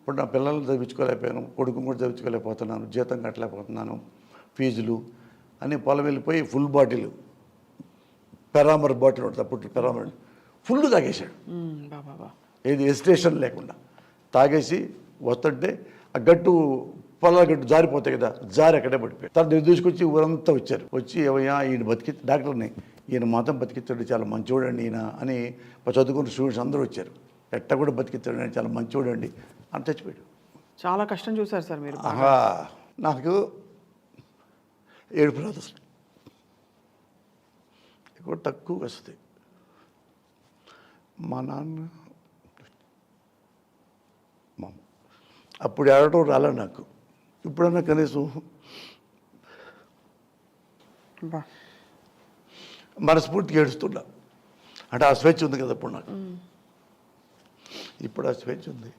ఇప్పుడు నా పిల్లల్ని చదివించుకోలేకపోయాను, కొడుకుని కూడా చదివించుకోలేకపోతున్నాను, జీతం కట్టలేకపోతున్నాను, ఫీజులు అని పొలం వెళ్ళిపోయి ఫుల్ బాటిల్ పెరామర్ బాటిల్ ఉంటుంది అప్పుడు పెరామర్ ఫుల్ తాగేశాడు. ఏది ఎస్టేషన్ లేకుండా తాగేసి వస్తుంటే ఆ గట్టు పొలాల గట్టు జారిపోతాయి కదా, జారి అక్కడే పడిపోయాడు. తర్వాత తీసుకొచ్చి ఊరంతా వచ్చారు. వచ్చి ఏమయ్యా ఈయన డాక్టర్ని ఈయన మాత్రం బతికించాడు, చాలా మంచివాడండి ఈయన అని చదువుకున్న స్టూడెంట్స్ అందరూ వచ్చారు. ఎట్ట కూడా బతికించాడు అని, చాలా మంచివాడండి అని చచ్చిపోయాడు. చాలా కష్టం చూసారు సార్ మీరు. నాకు ఏడుపు రాదు అసలు, ఎక్కువ తక్కువ వస్తుంది. మా నాన్న అప్పుడు ఏడటం రాలే నాకు, ఇప్పుడన్నా కనీసం మనస్ఫూర్తిగా ఏడుస్తున్నా. అంటే ఆ స్వేచ్ఛ ఉంది కదా ఇప్పుడు నాకు, ఇప్పుడు ఆ స్వేచ్ఛ ఉంది.